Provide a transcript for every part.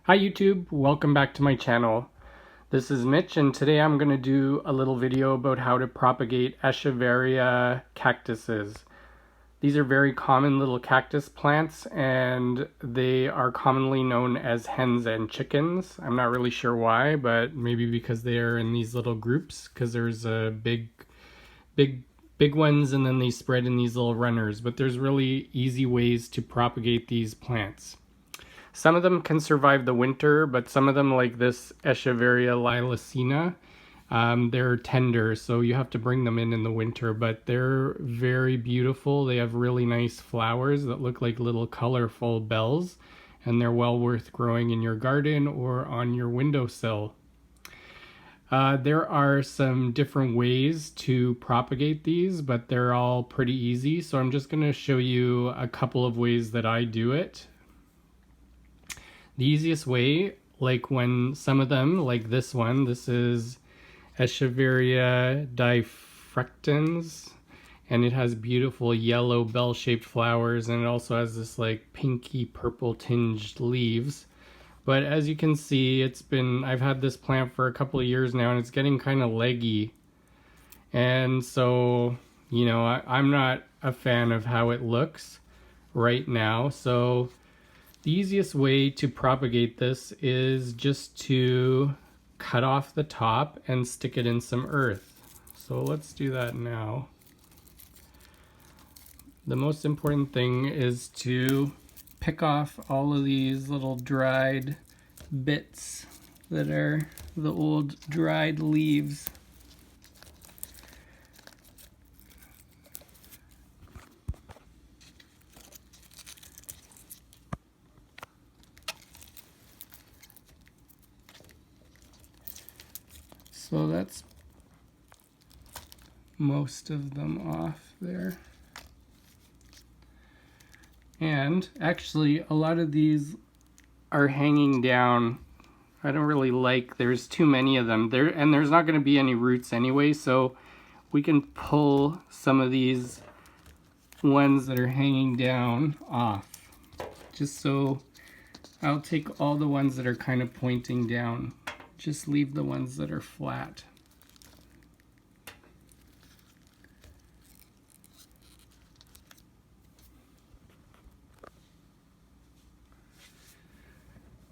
Hi YouTube, welcome back to my channel. This is Mitch and today I'm going to do a little video about how to propagate Echeveria cactuses. These are very common little cactus plants and they are commonly known as hens and chickens. I'm not really sure why, but maybe because they are in these little groups, because there's a big ones and then they spread in these little runners, but there's really easy ways to propagate these plants. Some of them can survive the winter, but some of them, like this Echeveria lilacina, they're tender, so you have to bring them in the winter, but they're very beautiful. They have really nice flowers that look like little colorful bells, and they're well worth growing in your garden or on your windowsill. There are some different ways to propagate these, but they're all pretty easy, so I'm just going to show you a couple of ways that I do it. The easiest way, like when some of them, like this one, this is Echeveria diffractans, and it has beautiful yellow bell-shaped flowers, and it also has this like pinky purple tinged leaves. But as you can see, I've had this plant for a couple of years now, and it's getting kind of leggy. And so, you know, I'm not a fan of how it looks right now, so the easiest way to propagate this is just to cut off the top and stick it in some earth. So let's do that now. The most important thing is to pick off all of these little dried bits that are the old dried leaves. So that's most of them off there. And actually a lot of these are hanging down. I don't really like, there's too many of them there, and there's not going to be any roots anyway, so we can pull some of these ones that are hanging down off. Just so I'll take all the ones that are kind of pointing down. Just leave the ones that are flat.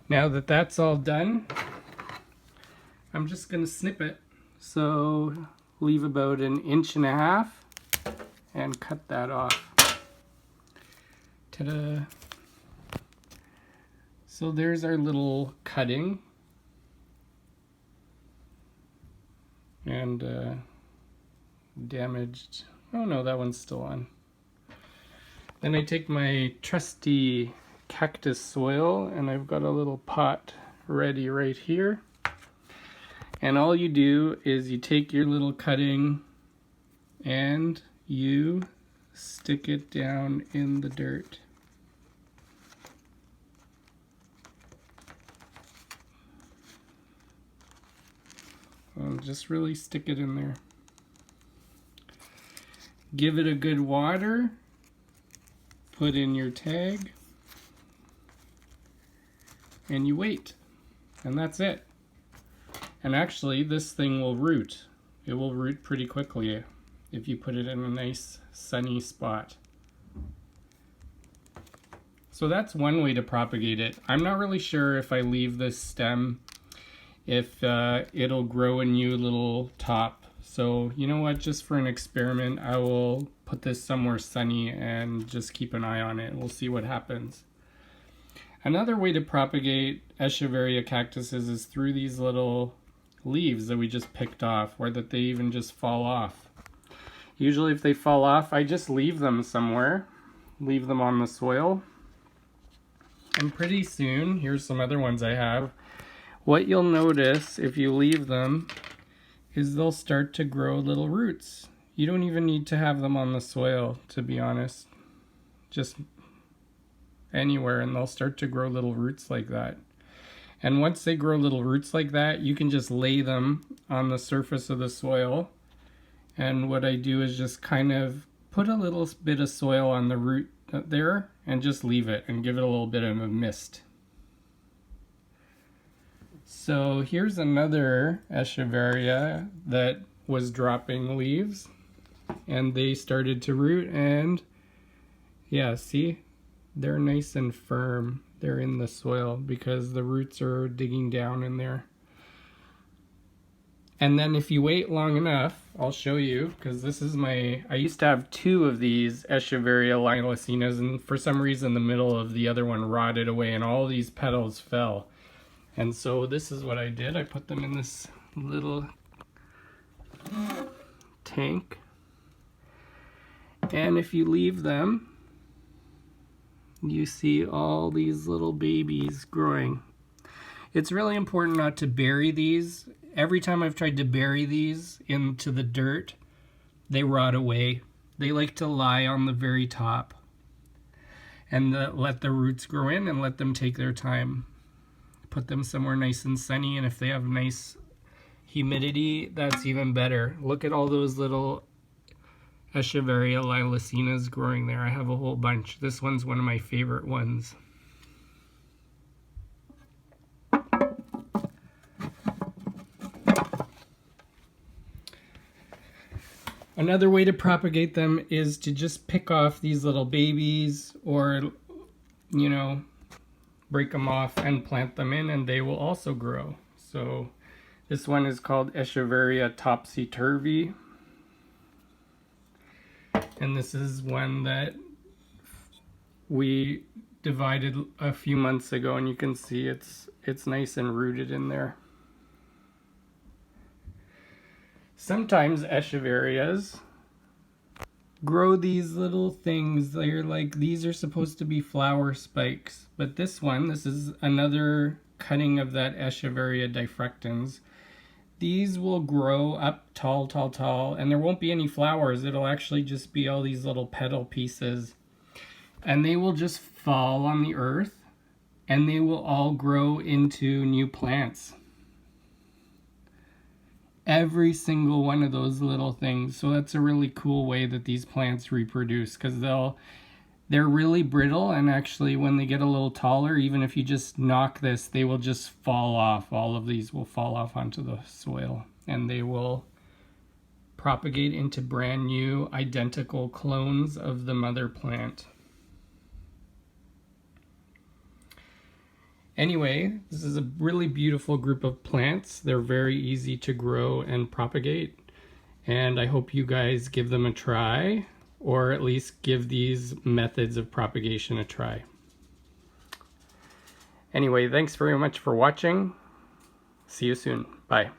Now that that's all done, I'm just going to snip it. So leave about 1.5 inches and cut that off. Ta-da! So there's our little cutting. And damaged, oh no, that one's still on. Then I take my trusty cactus soil, and I've got a little pot ready right here. And all you do is you take your little cutting and you stick it down in the dirt. And just really stick it in there. Give it a good water. Put in your tag. And you wait. And that's it. And actually, this thing will root. It will root pretty quickly if you put it in a nice sunny spot. So that's one way to propagate it. I'm not really sure if I leave this stem if it'll grow a new little top. So you know what, just for an experiment, I will put this somewhere sunny and just keep an eye on it. We'll see what happens. Another way to propagate Echeveria cactuses is through these little leaves that we just picked off, or that they even just fall off. Usually if they fall off, I just leave them somewhere, leave them on the soil. And pretty soon, here's some other ones I have. What you'll notice if you leave them is they'll start to grow little roots. You don't even need to have them on the soil, to be honest. Just anywhere, and they'll start to grow little roots like that. And once they grow little roots like that, you can just lay them on the surface of the soil. And what I do is just kind of put a little bit of soil on the root there and just leave it and give it a little bit of a mist. So here's another Echeveria that was dropping leaves, and they started to root, and yeah, see, they're nice and firm. They're in the soil because the roots are digging down in there. And then if you wait long enough, I'll show you, because this is I used to have 2 of these Echeveria lilacenas, and for some reason the middle of the other one rotted away and all these petals fell. And so this is what I did. I put them in this little tank. And if you leave them, you see all these little babies growing. It's really important not to bury these. Every time I've tried to bury these into the dirt, they rot away. They like to lie on the very top and let the roots grow in and let them take their time. Put them somewhere nice and sunny, and if they have nice humidity, that's even better. Look at all those little Echeveria lilacenas growing there. I have a whole bunch. This one's one of my favorite ones. Another way to propagate them is to just pick off these little babies, or, you know, break them off and plant them in, and they will also grow. So this one is called Echeveria topsy-turvy. And this is one that we divided a few months ago, and you can see it's nice and rooted in there. Sometimes Echeverias grow these little things. They're like, these are supposed to be flower spikes, but this is another cutting of that Echeveria diffractans. These will grow up tall, tall, tall, and there won't be any flowers. It'll actually just be all these little petal pieces, and they will just fall on the earth, and they will all grow into new plants. Every single one of those little things. So that's a really cool way that these plants reproduce, because they're really brittle, and actually when they get a little taller, even if you just knock this, they will just fall off. All of these will fall off onto the soil, and they will propagate into brand new identical clones of the mother plant. Anyway, this is a really beautiful group of plants. They're very easy to grow and propagate, and I hope you guys give them a try, or at least give these methods of propagation a try. Anyway, thanks very much for watching. See you soon. Bye.